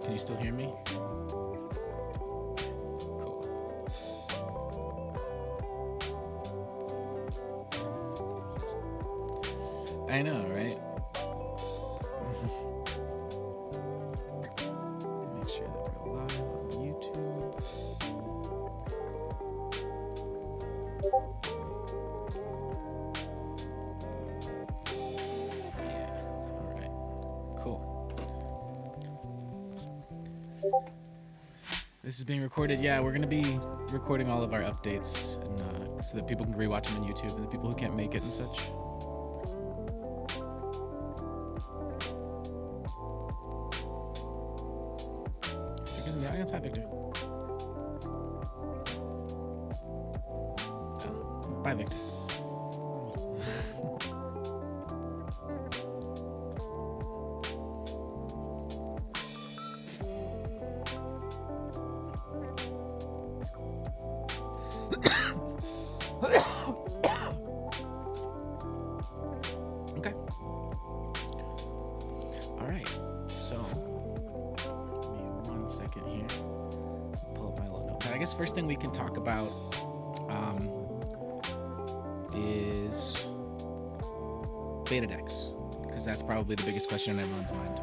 Can you still hear me? Cool. I know, right? Make sure that we're live on YouTube. Yeah, all right, cool. This is being recorded. Yeah, we're going to be recording all of our updates and, so that people can rewatch them on YouTube and the people who can't make it and such. Victor's in the audience. Hi, Victor. Oh, bye, Victor. Okay. All right. So, give me 1 second here. Pull up my little notepad. I guess first thing we can talk about is beta decks, because that's probably the biggest question on everyone's mind.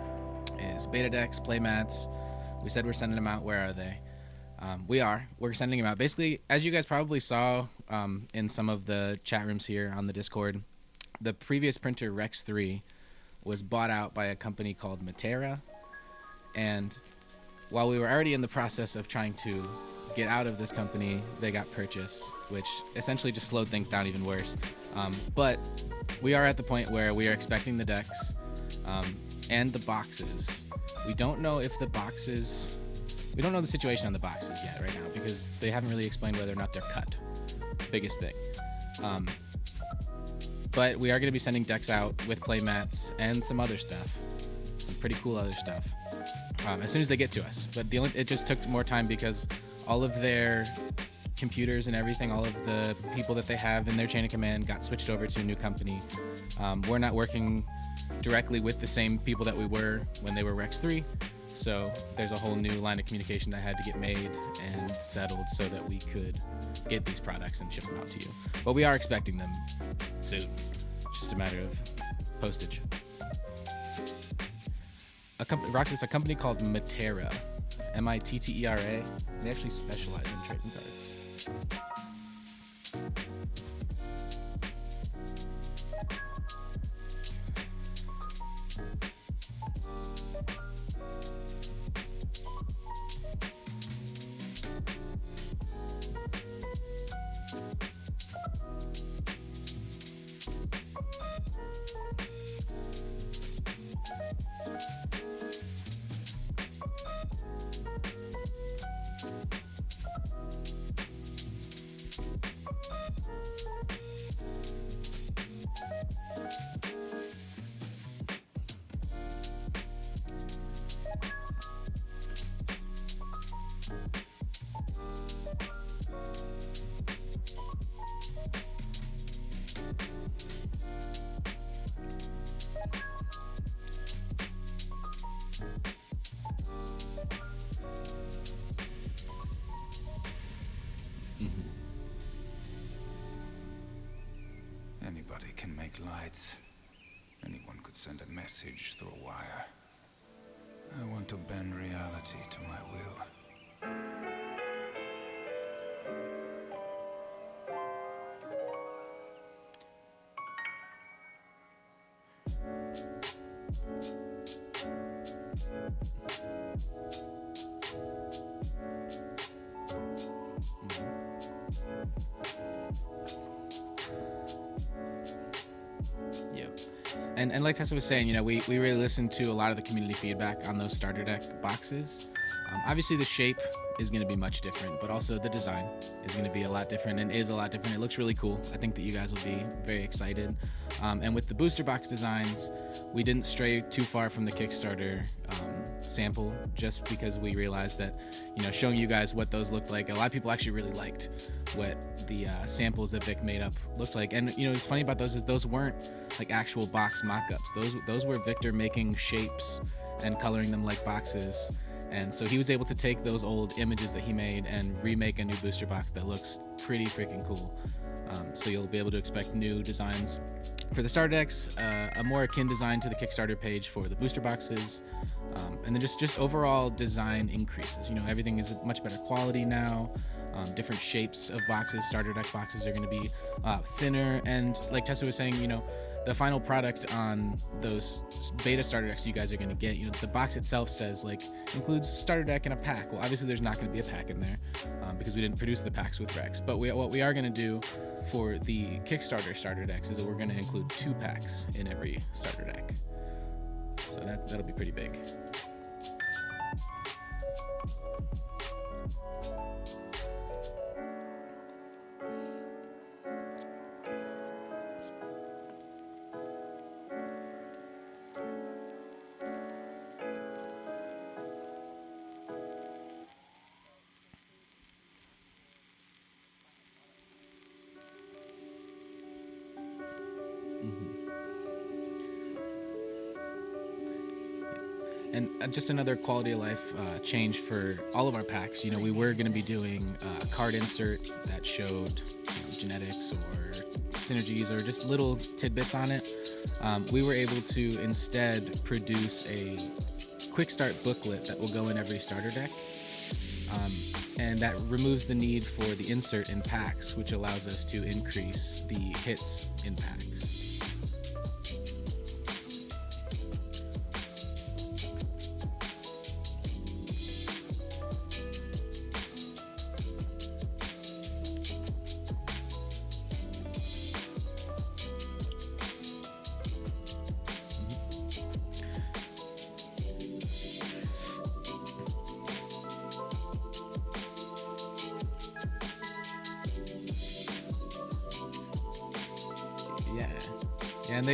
Is beta decks, playmats? We said we're sending them out. Where are they? We're sending them out. Basically, as you guys probably saw in some of the chat rooms here on the Discord, the previous printer Rex 3 was bought out by a company called Matera, and while we were already in the process of trying to get out of this company, they got purchased, which essentially just slowed things down even worse. But we are at the point where we are expecting the decks and the boxes. We don't know if the boxes... We don't know the situation on the boxes yet right now because they haven't really explained whether or not they're cut. Biggest thing. But we are going to be sending decks out with playmats and some other stuff. Some pretty cool other stuff. As soon as they get to us. But it just took more time because all of their computers and everything, all of the people that they have in their chain of command got switched over to a new company. We're not working directly with the same people that we were when they were Rex 3. So there's a whole new line of communication that had to get made and settled so that we could get these products and ship them out to you. But we are expecting them soon. It's just a matter of postage. Roxas, a company called Matera, M-I-T-T-E-R-A. They actually specialize in trading cards. Anybody can make lights. Anyone could send a message through a wire. I want to bend reality to my will. And like Tessa was saying, you know, we really listened to a lot of the community feedback on those starter deck boxes. Obviously, the shape is going to be much different, but also the design is going to be a lot different and is a lot different. It looks really cool. I think that you guys will be very excited. And with the booster box designs, we didn't stray too far from the Kickstarter sample just because we realized that, you know, showing you guys what those looked like, a lot of people actually really liked what the samples that Vic made up looked like. And, you know, what's funny about those is those weren't like actual box mock-ups. Those were Victor making shapes and coloring them like boxes And so he was able to take those old images that he made and remake a new booster box that looks pretty freaking cool. So you'll be able to expect new designs for the starter decks, a more akin design to the Kickstarter page for the booster boxes, and then just overall design increases. You know, everything is much better quality now. Different shapes of boxes. Starter deck boxes are going to be thinner, and like Tessa was saying, you know, the final product on those beta starter decks you guys are going to get, you know, the box itself says like includes starter deck and a pack. Well, obviously there's not going to be a pack in there because we didn't produce the packs with Rex. But what we are going to do for the Kickstarter starter decks is that we're going to include 2 packs in every starter deck. So that'll be pretty big. And just another quality of life change for all of our packs. You know, we were going to be doing a card insert that showed genetics or synergies or just little tidbits on it. We were able to instead produce a quick start booklet that will go in every starter deck. And that removes the need for the insert in packs, which allows us to increase the hits in packs.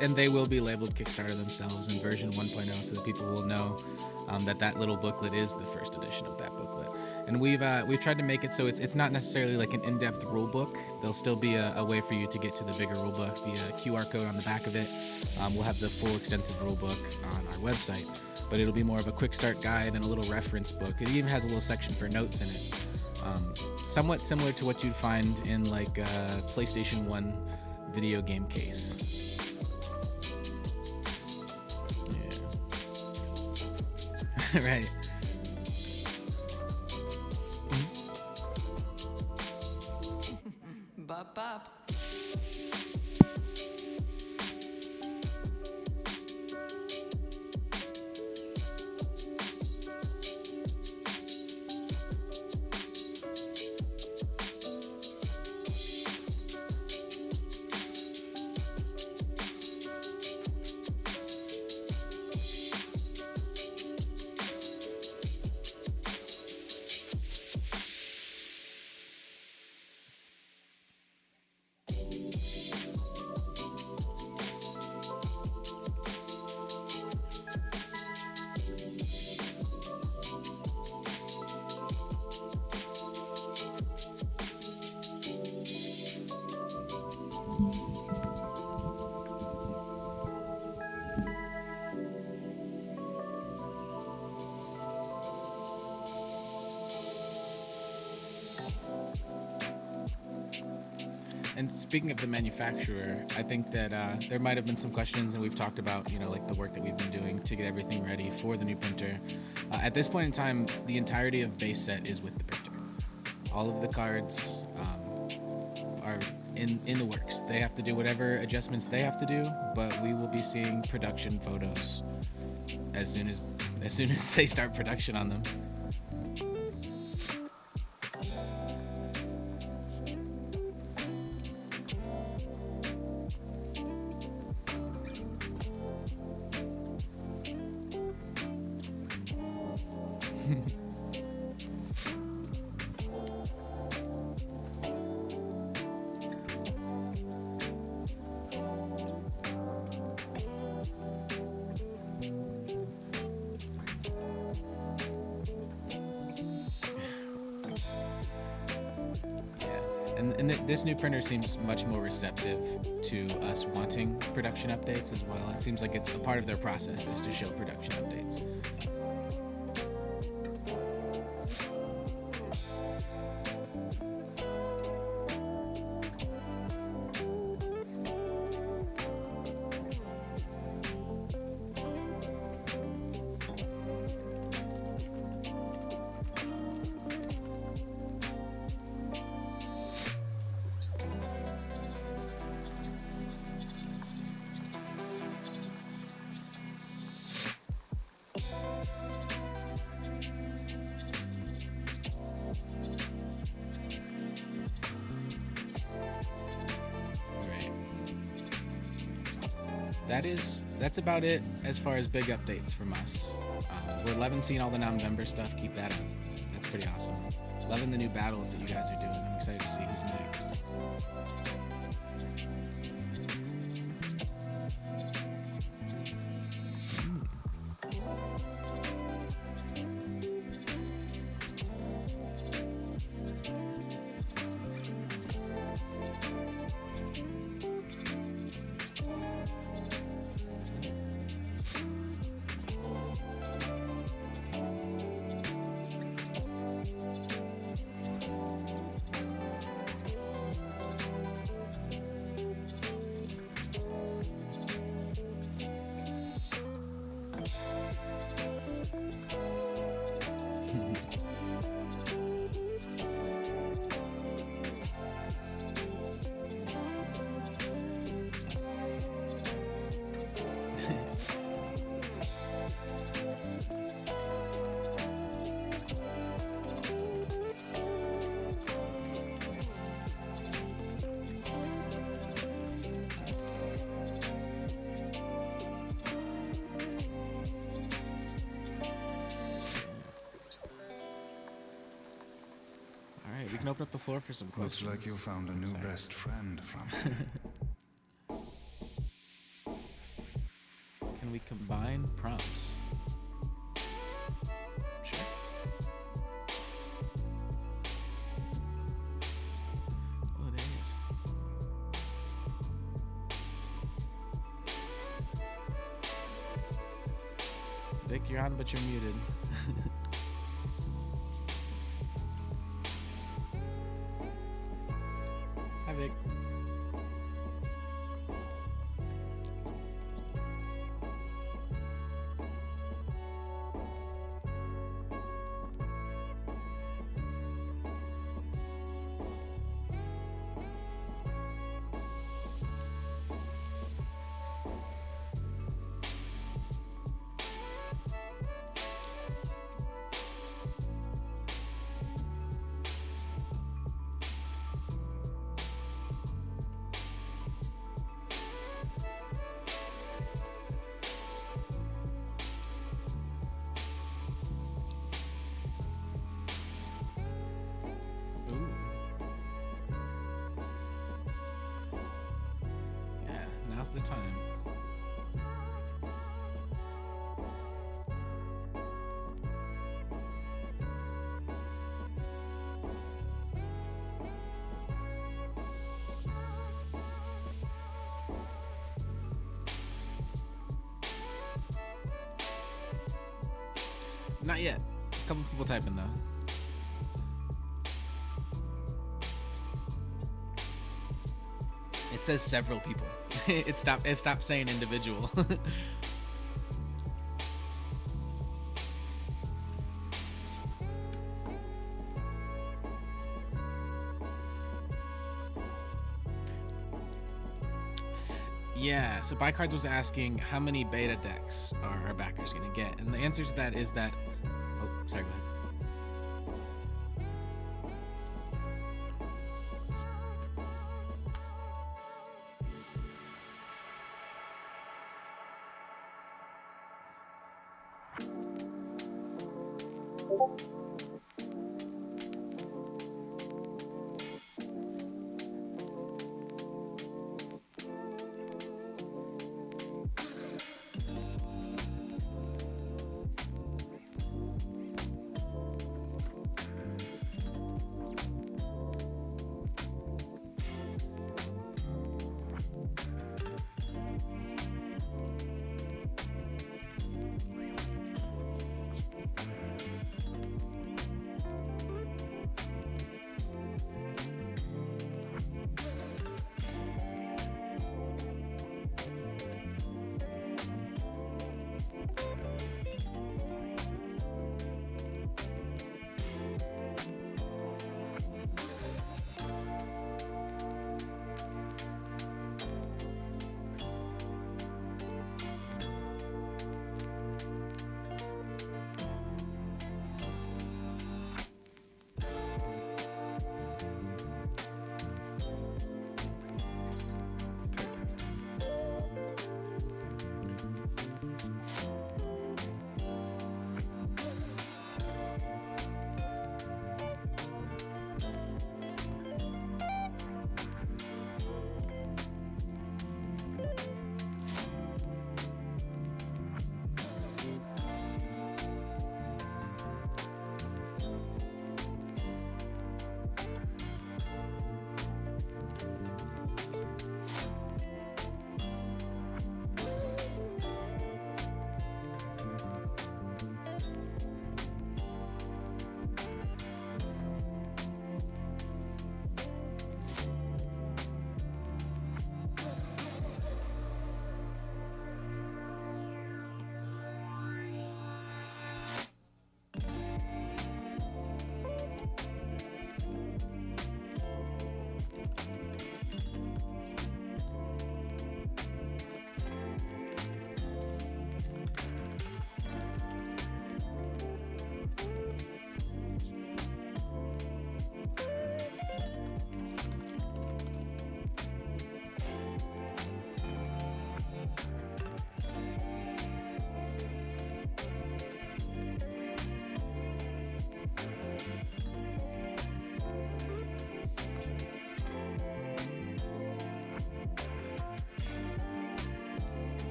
And they will be labeled Kickstarter themselves in version 1.0, so that people will know that little booklet is the first edition of that booklet. And we've tried to make it so it's not necessarily like an in-depth rule book. There'll still be a way for you to get to the bigger rule book via QR code on the back of it. We'll have the full extensive rule book on our website, but it'll be more of a quick start guide and a little reference book. It even has a little section for notes in it, somewhat similar to what you'd find in like a PlayStation 1 video game case. Right. Bop bop. And speaking of the manufacturer, I think that there might have been some questions, and we've talked about, you know, like the work that we've been doing to get everything ready for the new printer. At this point in time, the entirety of base set is with the printer. All of the cards are in the works. They have to do whatever adjustments they have to do, but we will be seeing production photos as soon as they start production on them. And this new printer seems much more receptive to us wanting production updates as well. It seems like it's a part of their process is to show production updates. That's about it as far as big updates from us. We're loving seeing all the non-member stuff. Keep that up. That's pretty awesome. Loving the new battles that you guys are doing. I'm excited to see who's next. We can open up the floor for some questions. Looks like you found a new best friend from. Can we combine prompts? Sure. Oh, there he is. Vic, you're on, but you're muted. Hi, Vic. Ooh. Yeah, now's the time. Not yet. A couple people typing though. It says several people. It stopped saying individual. Yeah, so Bycards was asking how many beta decks are our backers gonna get, and the answer to that is that. Oh, sorry. Go ahead.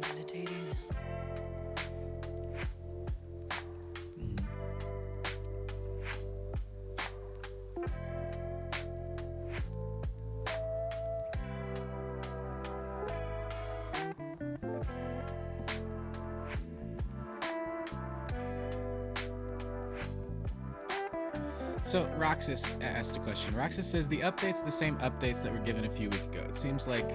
meditating. So Roxas asked a question. Roxas says the updates are the same updates that were given a few weeks ago. It seems like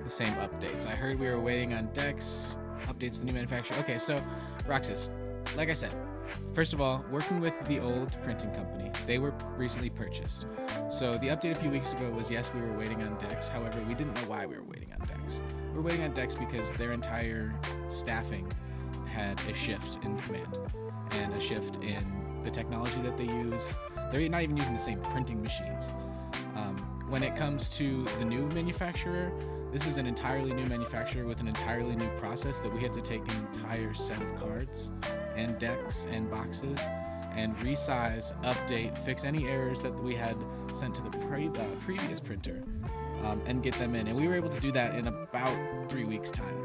the same updates. I heard we were waiting on Dex updates with the new manufacturer. Okay, so Roxas, like I said, first of all, working with the old printing company, they were recently purchased. So the update a few weeks ago was yes, we were waiting on Dex. However, we didn't know why we were waiting on Dex. We were waiting on Dex because their entire staffing had a shift in command and a shift in the technology that they use. They're not even using the same printing machines. When it comes to the new manufacturer, this is an entirely new manufacturer with an entirely new process that we had to take an entire set of cards and decks and boxes and resize, update, fix any errors that we had sent to the previous printer and get them in. And we were able to do that in about 3 weeks' time,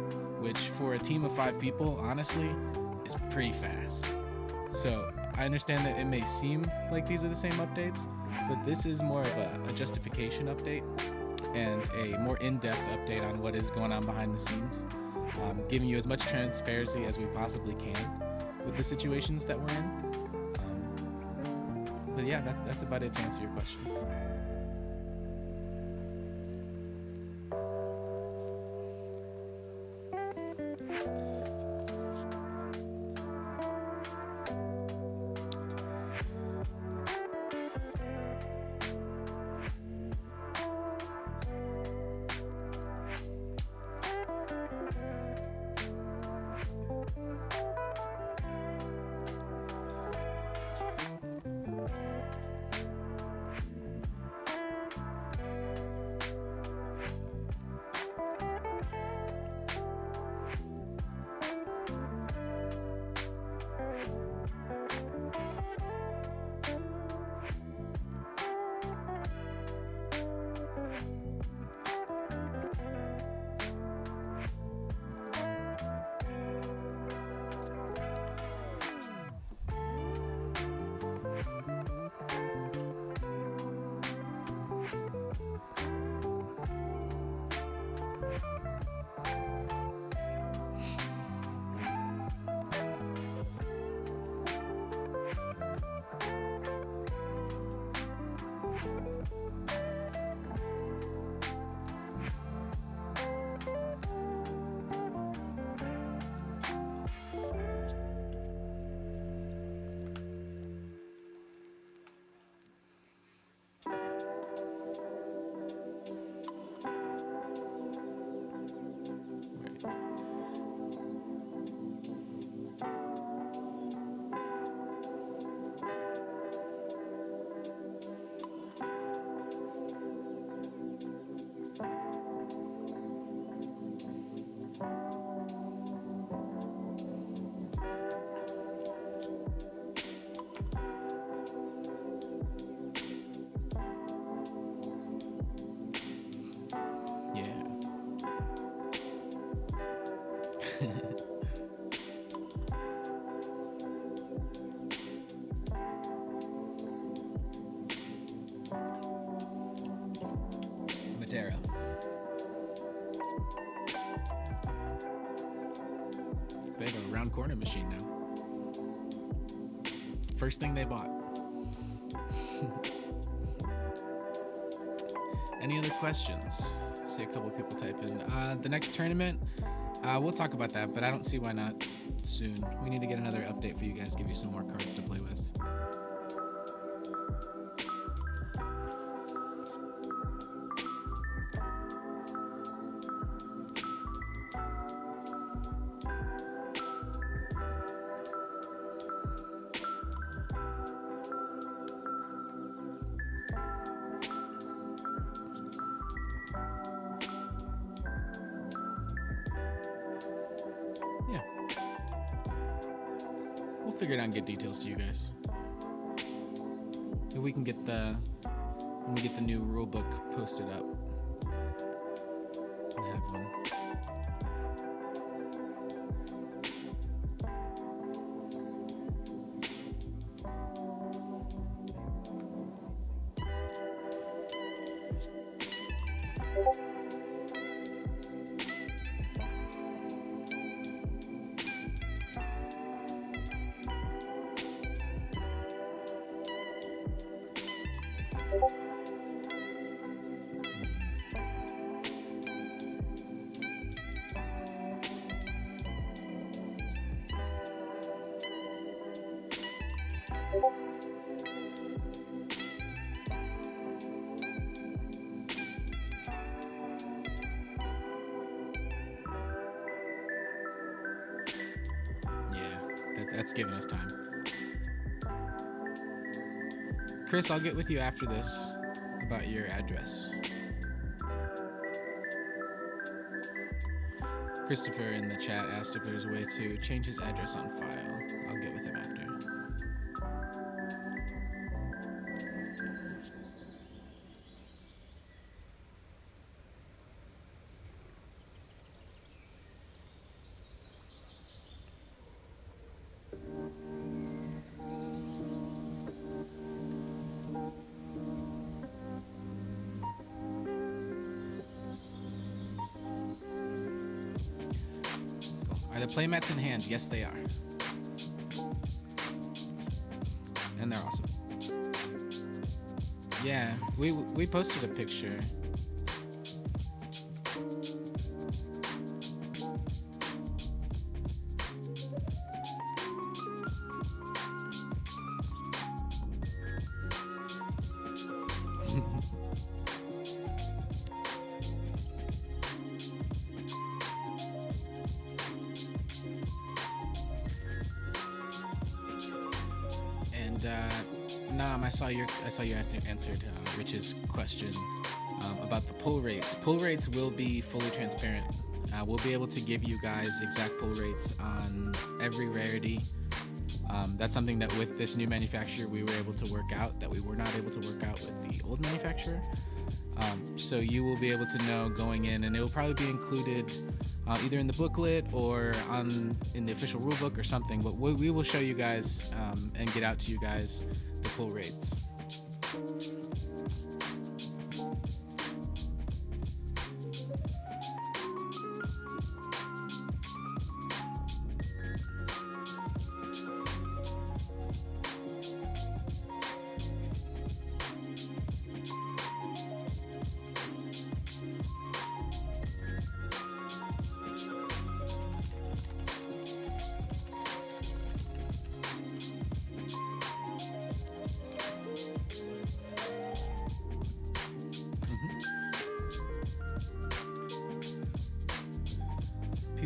which for a team of 5 people, honestly, is pretty fast. So I understand that it may seem like these are the same updates, but this is more of a justification update and a more in-depth update on what is going on behind the scenes, giving you as much transparency as we possibly can with the situations that we're in. But yeah, that's about it to answer your question. Matera. They have a round corner machine now. First thing they bought. Any other questions? See a couple of people type in. The next tournament, we'll talk about that, but I don't see why not soon. We need to get another update for you guys, give you some more cards to play with. Figure it out and get details to you guys. If we can get when we get the new rule book posted up and have one. Yeah, that's giving us time. Chris, I'll get with you after this about your address. Christopher in the chat asked if there's a way to change his address on file. I'll get with him after. Are the playmats in hand? Yes, they are. And they're awesome. Yeah, we posted a picture. Nam, I saw you answered Rich's question about the pull rates. Pull rates will be fully transparent. We'll be able to give you guys exact pull rates on every rarity. That's something that with this new manufacturer we were able to work out that we were not able to work out with the old manufacturer. So you will be able to know going in, and it will probably be included either in the booklet or in the official rulebook or something. But we will show you guys and get out to you guys the pull rates.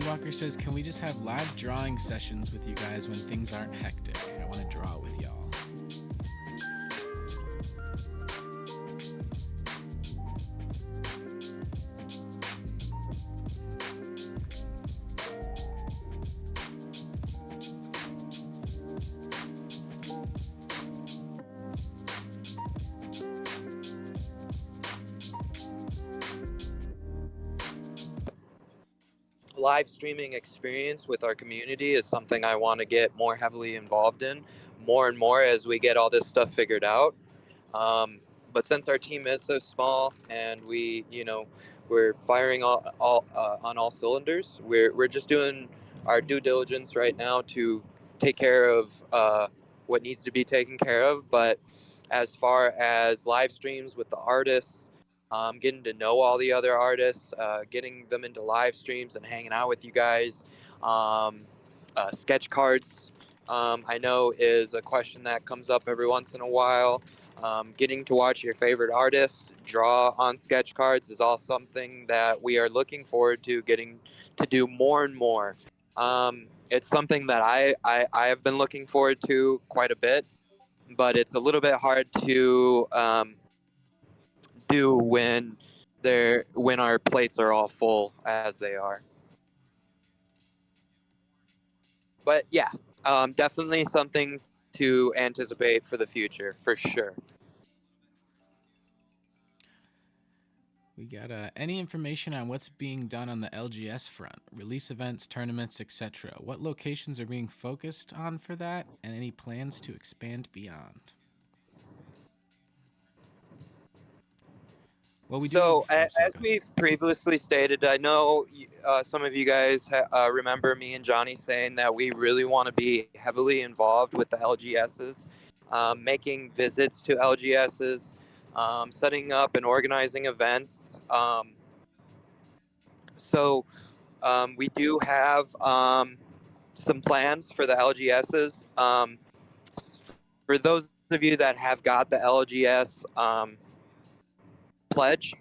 Walker says, can we just have live drawing sessions with you guys when things aren't hectic? I want to draw with y'all. Live streaming experience with our community is something I want to get more heavily involved in more and more as we get all this stuff figured out. But since our team is so small and we're firing on all cylinders, we're just doing our due diligence right now to take care of what needs to be taken care of. But as far as live streams with the artists, getting to know all the other artists, getting them into live streams and hanging out with you guys. Sketch cards, I know, is a question that comes up every once in a while. Getting to watch your favorite artists draw on sketch cards is all something that we are looking forward to getting to do more and more. It's something that I have been looking forward to quite a bit, but it's a little bit hard to do when our plates are all full as they are. But yeah, definitely something to anticipate for the future, for sure. We got any information on what's being done on the LGS front, release events, tournaments, etc. What locations are being focused on for that, and any plans to expand beyond? Well, we do. So, as we've previously stated, I know some of you guys remember me and Johnny saying that we really want to be heavily involved with the LGSs, making visits to LGSs, setting up and organizing events. So we do have some plans for the LGSs. For those of you that have got the LGS pledge,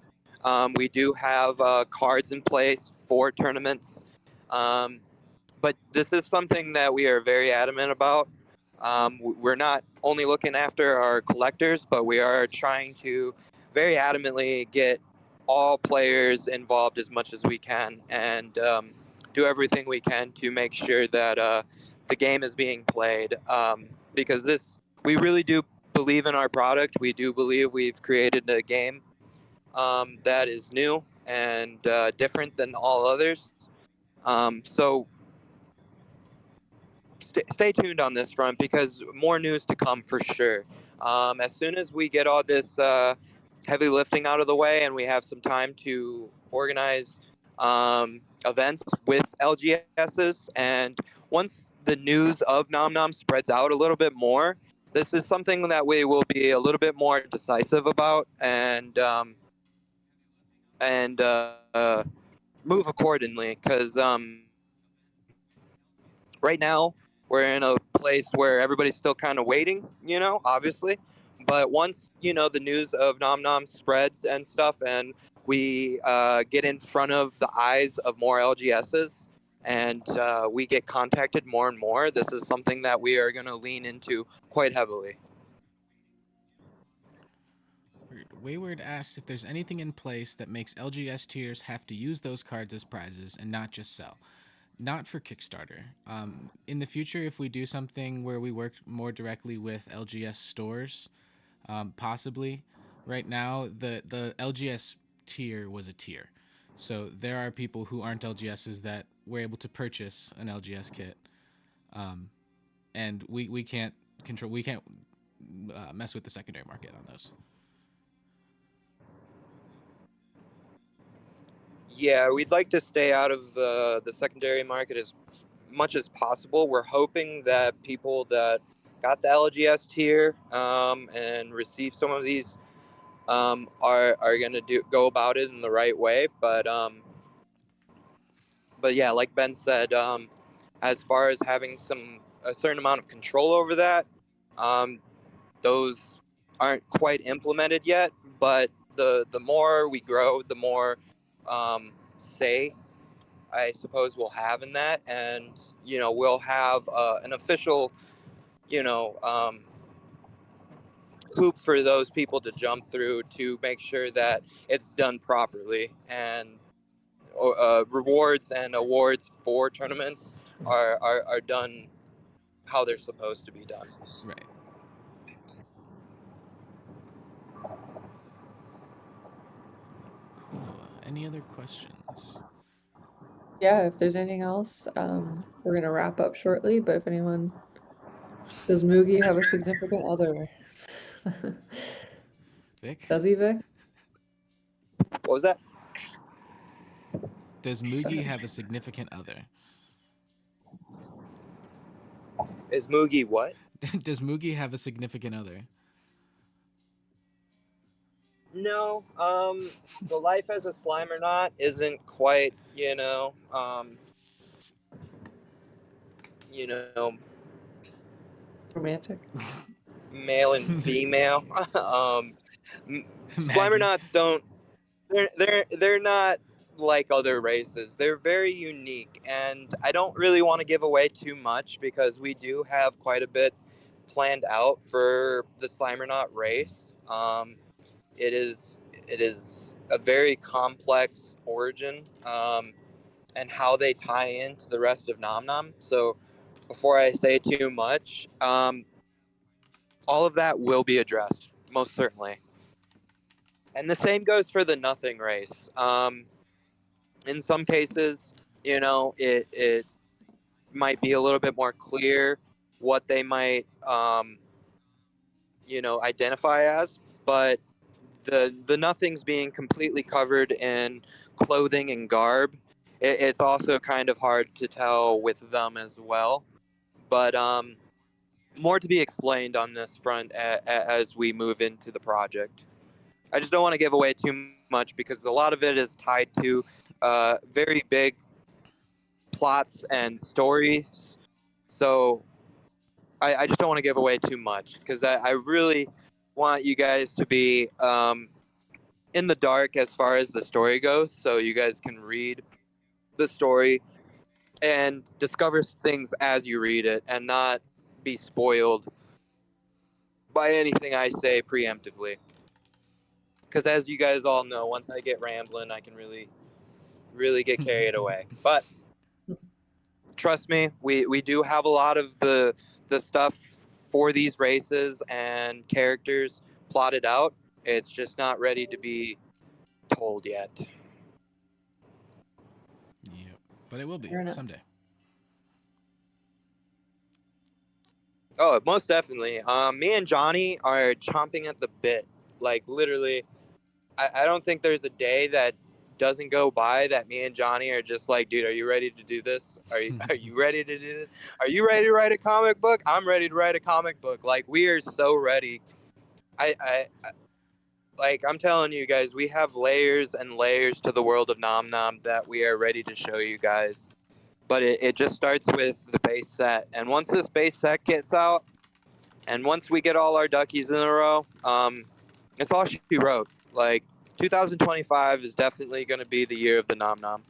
we do have cards in place for tournaments. But this is something that we are very adamant about. We're not only looking after our collectors, but we are trying to very adamantly get all players involved as much as we can, and do everything we can to make sure that the game is being played. Because we really do believe in our product. We do believe we've created a game that is new and different than all others. So stay tuned on this front, because more news to come for sure. As soon as we get all this heavy lifting out of the way and we have some time to organize events with LGSs, and once the news of Nom Nom spreads out a little bit more, this is something that we will be a little bit more decisive about, and move accordingly. Because right now we're in a place where everybody's still kind of waiting, obviously. But once, the news of Nom Nom spreads and stuff, and we get in front of the eyes of more LGSs, and we get contacted more and more, this is something that we are going to lean into quite heavily. Wayward asks if there's anything in place that makes LGS tiers have to use those cards as prizes and not just sell. Not for Kickstarter. In the future, if we do something where we work more directly with LGS stores, possibly. Right now, the LGS tier was a tier. So there are people who aren't LGSs that were able to purchase an LGS kit. And we can't mess with the secondary market on those. Yeah, we'd like to stay out of the secondary market as much as possible. We're hoping that people that got the LGS tier and receive some of these are going to go about it in the right way. But yeah, like Ben said, as far as having a certain amount of control over that, those aren't quite implemented yet. But the more we grow, the more say I suppose we'll have in that, and we'll have an official hoop for those people to jump through to make sure that it's done properly, and rewards and awards for tournaments are done how they're supposed to be done. Right. Cool. Any other questions? Yeah, if there's anything else, we're gonna wrap up shortly, but if anyone does Moogie have a significant other? Vic? Does he, Vic? What was that? Does Moogie have a significant other? Is Moogie what? Does Moogie have a significant other? No, the life as a Slimernaut isn't quite, Romantic. male and female. Slimernauts don't. They're not like other races. They're very unique, and I don't really want to give away too much because we do have quite a bit planned out for the Slimernaut race. It is a very complex origin, and how they tie into the rest of Nom Nom. So before I say too much, all of that will be addressed, most certainly. And the same goes for the Nothing race. In some cases, it might be a little bit more clear what they might, identify as, but the Nothings being completely covered in clothing and garb, it's also kind of hard to tell with them as well. But more to be explained on this front as we move into the project. I just don't want to give away too much because a lot of it is tied to very big plots and stories. So I just don't want to give away too much because I really want you guys to be in the dark as far as the story goes, so you guys can read the story and discover things as you read it and not be spoiled by anything I say preemptively. Because as you guys all know, once I get rambling, I can really get carried away. But trust me, we do have a lot of the stuff for these races and characters plotted out. It's just not ready to be told yet. Yep. But it will be Fair enough. someday. Oh, most definitely. Me and Johnny are chomping at the bit. Like literally, I don't think there's a day that doesn't go by that me and Johnny are just like, dude, are you ready to do this? Are you ready to do this? Are you ready to write a comic book? I'm ready to write a comic book. Like we are so ready. I like I'm telling you guys, we have layers and layers to the world of Nom Nom that we are ready to show you guys. But it just starts with the base set, and once this base set gets out, and once we get all our duckies in a row, it's all she wrote. Like 2025 is definitely going to be the year of the Nom Nom.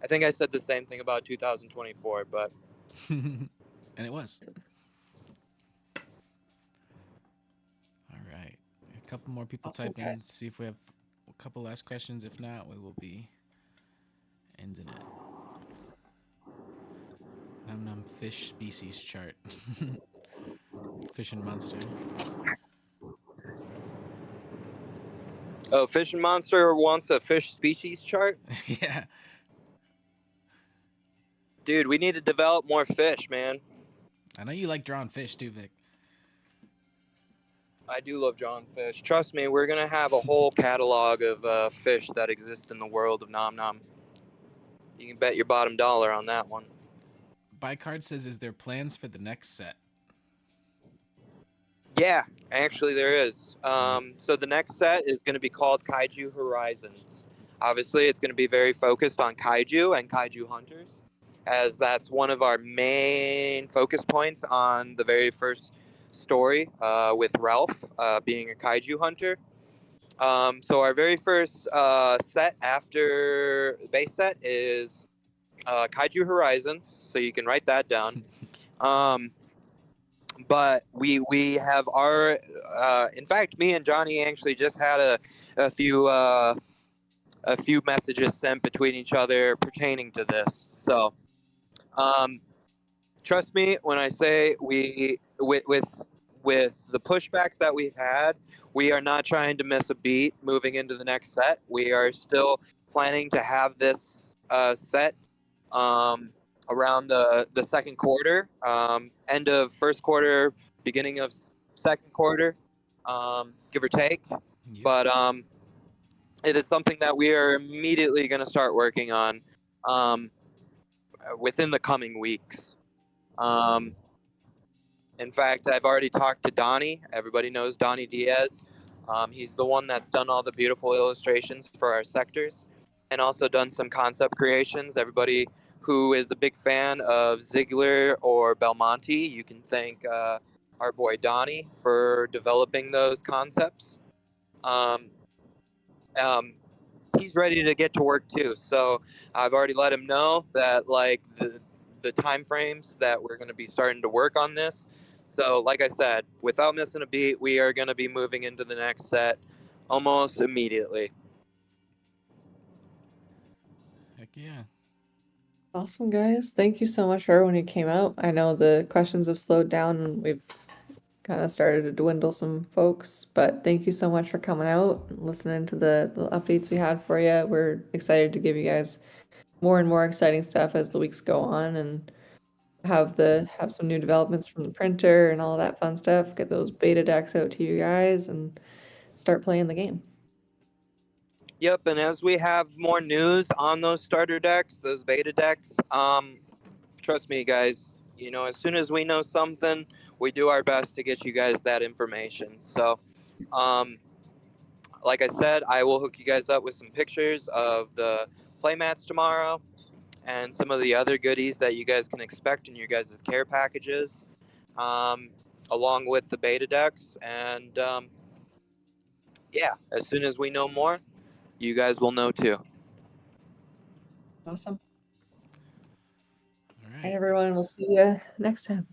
I think I said the same thing about 2024, but And it was. All right. A couple more people Awesome, type in. guys. See if we have a couple last questions. If not, we will be ending it. Num num fish species chart. Fish and monster. oh, Fish and Monster wants a fish species chart. Yeah. Dude, we need to develop more fish, man. I know you like drawing fish too, Vic. I do love drawing fish. Trust me, we're gonna have a whole catalog of fish that exist in the world of Nom Nom. You can bet your bottom dollar on that one. Bicard says, is there plans for the next set? Yeah, actually there is. So the next set is going to be called Kaiju Horizons. Obviously, it's going to be very focused on kaiju and kaiju hunters, as that's one of our main focus points on the very first story with Ralph being a kaiju hunter. So our very first set after the base set is Kaiju Horizons, so you can write that down. But we have our in fact, me and Johnny actually just had a few messages sent between each other pertaining to this. So trust me when I say we with the pushbacks that we've had, we are not trying to miss a beat moving into the next set. We are still planning to have this set around the second quarter, end of first quarter, beginning of second quarter, give or take. Yep. But it is something that we are immediately going to start working on within the coming weeks. In fact, I've already talked to Donnie. Everybody knows Donnie Diaz. He's the one that's done all the beautiful illustrations for our sectors and also done some concept creations. Everybody who is a big fan of Ziegler or Belmonte, you can thank our boy Donnie for developing those concepts. He's ready to get to work too. So I've already let him know that like the time frames that we're going to be starting to work on this. So like I said, without missing a beat, we are going to be moving into the next set almost immediately. Heck yeah. Awesome, guys. Thank you so much for everyone who came out. I know the questions have slowed down and we've kind of started to dwindle some folks, but thank you so much for coming out and listening to the updates we had for you. We're excited to give you guys more and more exciting stuff as the weeks go on and have some new developments from the printer and all that fun stuff. Get those beta decks out to you guys and start playing the game. Yep, and as we have more news on those starter decks, those beta decks, trust me, guys, you know, as soon as we know something, we do our best to get you guys that information. So, like I said, I will hook you guys up with some pictures of the playmats tomorrow and some of the other goodies that you guys can expect in your guys' care packages, along with the beta decks. And yeah, as soon as we know more, you guys will know too. Awesome. All All right. right, everyone. We'll see you next time.